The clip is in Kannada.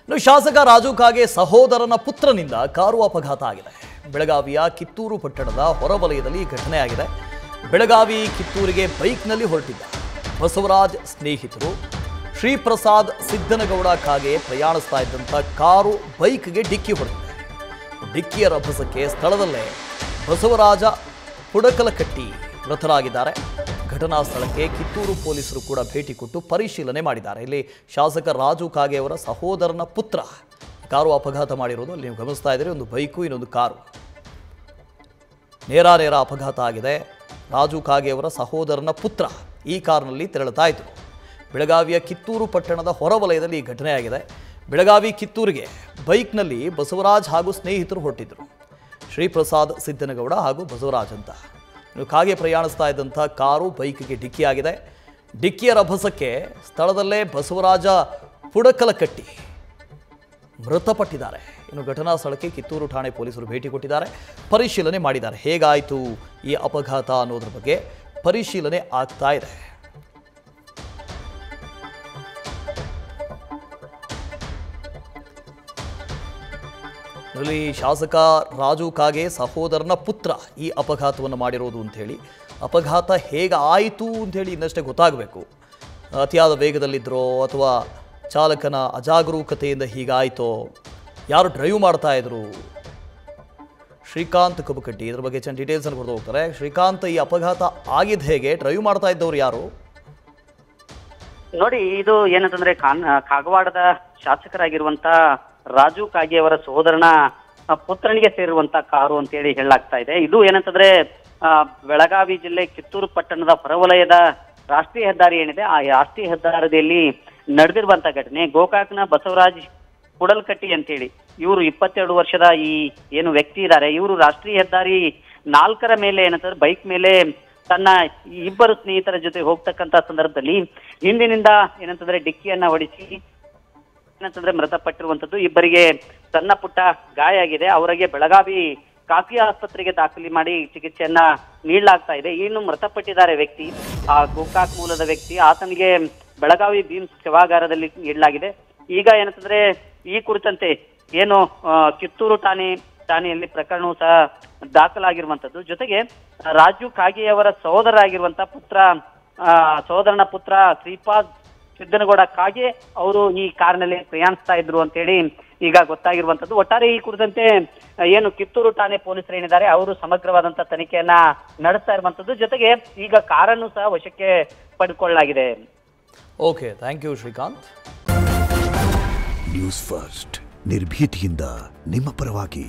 ಇನ್ನು ಶಾಸಕ ರಾಜು ಕಾಗೆ ಸಹೋದರನ ಪುತ್ರನಿಂದ ಕಾರು ಅಪಘಾತ ಆಗಿದೆ. ಬೆಳಗಾವಿಯ ಕಿತ್ತೂರು ಪಟ್ಟಣದ ಹೊರವಲಯದಲ್ಲಿ ಘಟನೆ ಆಗಿದೆ. ಬೆಳಗಾವಿ ಕಿತ್ತೂರಿಗೆ ಬೈಕ್ನಲ್ಲಿ ಹೊರಟಿದ್ದ ಬಸವರಾಜ್ ಸ್ನೇಹಿತರು ಶ್ರೀಪ್ರಸಾದ್ ಸಿದ್ದನಗೌಡ ಕಾಗೆ ಪ್ರಯಾಣಿಸ್ತಾ ಇದ್ದಂಥ ಕಾರು ಬೈಕ್ಗೆ ಡಿಕ್ಕಿ ಹೊಡೆದಿದೆ. ಡಿಕ್ಕಿಯ ರಭಸಕ್ಕೆ ಸ್ಥಳದಲ್ಲೇ ಬಸವರಾಜ ಪುಡಕಲಕಟ್ಟಿ ಮೃತರಾಗಿದ್ದಾರೆ. ಘಟನಾ ಸ್ಥಳಕ್ಕೆ ಕಿತ್ತೂರು ಪೊಲೀಸರು ಕೂಡ ಭೇಟಿ ಕೊಟ್ಟು ಪರಿಶೀಲನೆ ಮಾಡಿದ್ದಾರೆ. ಇಲ್ಲಿ ಶಾಸಕ ರಾಜು ಕಾಗೆ ಅವರ ಸಹೋದರನ ಪುತ್ರ ಕಾರು ಅಪಘಾತ ಮಾಡಿರೋದು ಅಲ್ಲಿ ನೀವು ಗಮನಿಸ್ತಾ ಇದ್ದೀರಿ. ಒಂದು ಬೈಕು, ಇನ್ನೊಂದು ಕಾರು ನೇರ ಅಪಘಾತ ಆಗಿದೆ. ರಾಜು ಕಾಗೆ ಅವರ ಸಹೋದರನ ಪುತ್ರ ಈ ಕಾರಿನಲ್ಲಿ ತೆರಳುತ್ತಾ ಇದ್ರು. ಬೆಳಗಾವಿಯ ಕಿತ್ತೂರು ಪಟ್ಟಣದ ಹೊರವಲಯದಲ್ಲಿ ಈ ಘಟನೆ ಆಗಿದೆ. ಬೆಳಗಾವಿ ಕಿತ್ತೂರಿಗೆ ಬೈಕ್ನಲ್ಲಿ ಬಸವರಾಜ್ ಹಾಗೂ ಸ್ನೇಹಿತರು ಹೊರಟಿದ್ರು. ಶ್ರೀಪ್ರಸಾದ್ ಸಿದ್ದನಗೌಡ ಹಾಗೂ ಬಸವರಾಜ್ ಅಂತ. ಕಾಗೆ ಪ್ರಯಾಣಿಸ್ತಾ ಇದ್ದಂಥ ಕಾರು ಬೈಕ್ಗೆ ಡಿಕ್ಕಿಯಾಗಿದೆ. ಡಿಕ್ಕಿಯ ರಭಸಕ್ಕೆ ಸ್ಥಳದಲ್ಲೇ ಬಸವರಾಜ ಪುಡಕಲಕಟ್ಟಿ ಮೃತಪಟ್ಟಿದ್ದಾರೆ. ಇನ್ನು ಘಟನಾ ಸ್ಥಳಕ್ಕೆ ಕಿತ್ತೂರು ಠಾಣೆ ಪೊಲೀಸರು ಭೇಟಿ ಕೊಟ್ಟಿದ್ದಾರೆ, ಪರಿಶೀಲನೆ ಮಾಡಿದ್ದಾರೆ. ಹೇಗಾಯಿತು ಈ ಅಪಘಾತ ಅನ್ನೋದ್ರ ಬಗ್ಗೆ ಪರಿಶೀಲನೆ ಆಗ್ತಾ ಇದೆ. ಇಲ್ಲಿ ಶಾಸಕ ರಾಜು ಕಾಗೆ ಸಹೋದರನ ಪುತ್ರ ಈ ಅಪಘಾತವನ್ನು ಮಾಡಿರೋದು ಅಂಥೇಳಿ, ಅಪಘಾತ ಹೇಗಾಯಿತು ಅಂಥೇಳಿ ಇನ್ನಷ್ಟೇ ಗೊತ್ತಾಗಬೇಕು. ಅತಿಯಾದ ವೇಗದಲ್ಲಿದ್ದರೋ ಅಥವಾ ಚಾಲಕನ ಅಜಾಗರೂಕತೆಯಿಂದ ಹೀಗಾಯಿತೋ, ಯಾರು ಡ್ರೈವ್ ಮಾಡ್ತಾ ಇದ್ರು, ಶ್ರೀಕಾಂತ್ ಕಬಕಟ್ಟಿ ಇದ್ರ ಬಗ್ಗೆ ಚೆನ್ನ ಡೀಟೇಲ್ಸನ್ನು ಕೊಡ್ತಾ ಹೋಗ್ತಾರೆ. ಶ್ರೀಕಾಂತ್, ಈ ಅಪಘಾತ ಆಗಿದ್ದು ಹೇಗೆ? ಡ್ರೈವ್ ಮಾಡ್ತಾ ಇದ್ದವ್ರು ಯಾರು? ನೋಡಿ, ಇದು ಏನಂತಂದ್ರೆ ಕಾಗವಾಡದ ಶಾಸಕರಾಗಿರುವಂತ ರಾಜು ಕಾಗೆ ಅವರ ಸಹೋದರನ ಪುತ್ರನಿಗೆ ಸೇರಿರುವಂತ ಕಾರು ಅಂತ ಹೇಳಿ ಹೇಳಲಾಗ್ತಾ ಇದೆ. ಇದು ಏನಂತಂದ್ರೆ ಬೆಳಗಾವಿ ಜಿಲ್ಲೆ ಕಿತ್ತೂರು ಪಟ್ಟಣದ ಹೊರವಲಯದ ರಾಷ್ಟ್ರೀಯ ಹೆದ್ದಾರಿ ಏನಿದೆ, ಆ ರಾಷ್ಟ್ರೀಯ ಹೆದ್ದಾರಿಯಲ್ಲಿ ನಡೆದಿರುವಂತ ಘಟನೆ. ಗೋಕಾಕ್ನ ಬಸವರಾಜ್ ಕುಡಲ್ಕಟ್ಟಿ ಅಂತೇಳಿ ಇವರು 22 ವರ್ಷದ ಈ ಏನು ವ್ಯಕ್ತಿ ಇದ್ದಾರೆ, ಇವರು ರಾಷ್ಟ್ರೀಯ ಹೆದ್ದಾರಿ 4 ಮೇಲೆ ಏನಂತಂದ್ರೆ ಬೈಕ್ ಮೇಲೆ ತನ್ನ ಇಬ್ಬರು ಸ್ನೇಹಿತರ ಜೊತೆ ಹೋಗ್ತಕ್ಕಂತ ಸಂದರ್ಭದಲ್ಲಿ ಹಿಂದಿನಿಂದ ಏನಂತಂದ್ರೆ ಡಿಕ್ಕಿಯನ್ನ ಹೊಡಿಸಿ ಏನಂತಂದ್ರೆ ಮೃತಪಟ್ಟಿರುವಂತದ್ದು. ಇಬ್ಬರಿಗೆ ಸಣ್ಣ ಪುಟ್ಟ ಗಾಯ ಆಗಿದೆ. ಅವರಿಗೆ ಬೆಳಗಾವಿ ಖಾಸಗಿ ಆಸ್ಪತ್ರೆಗೆ ದಾಖಲಿ ಮಾಡಿ ಚಿಕಿತ್ಸೆಯನ್ನ ನೀಡಲಾಗ್ತಾ ಇದೆ. ಇನ್ನು ಮೃತಪಟ್ಟಿದ್ದಾರೆ ವ್ಯಕ್ತಿ, ಆ ಗೋಕಾಕ್ ಮೂಲದ ವ್ಯಕ್ತಿ, ಆತನಿಗೆ ಬೆಳಗಾವಿ ಭೀಮ್ಸ್ ಶವಾಗಾರದಲ್ಲಿ ನೀಡಲಾಗಿದೆ. ಈಗ ಏನಂತಂದ್ರೆ ಈ ಕುರಿತಂತೆ ಏನು ಕಿತ್ತೂರು ಠಾಣೆಯಲ್ಲಿ ಪ್ರಕರಣವು ಸಹ ದಾಖಲಾಗಿರುವಂತದ್ದು. ಜೊತೆಗೆ ರಾಜು ಕಾಗೆಯವರ ಸಹೋದರರಾಗಿರುವಂತ ಸಹೋದರನ ಪುತ್ರ ಶ್ರೀಪಾದ್ ಸಿದ್ದನಗೌಡ ಕಾಗೆ ಅವರು ಈ ಕಾರಿನಲ್ಲಿ ಪ್ರಯಾಣಿಸ್ತಾ ಇದ್ರು ಅಂತ ಹೇಳಿ ಈಗ ಗೊತ್ತಾಗಿರುವಂತದ್ದು. ಒಟ್ಟಾರೆ ಈ ಕುರಿತಂತೆ ಏನು ಕಿತ್ತೂರು ಠಾಣೆ ಪೊಲೀಸರು ಏನಿದ್ದಾರೆ ಅವರು ಸಮಗ್ರವಾದಂತ ತನಿಖೆಯನ್ನ ನಡೆಸ್ತಾ ಇರುವಂತದ್ದು. ಜೊತೆಗೆ ಈಗ ಕಾರನ್ನು ಸಹ ವಶಕ್ಕೆ ಪಡೆದುಕೊಳ್ಳಲಾಗಿದೆ. Okay, thank you Srikanth. News first ನಿರ್ಭೀತಿಯಿಂದ ನಿಮ್ಮ ಪರವಾಗಿ.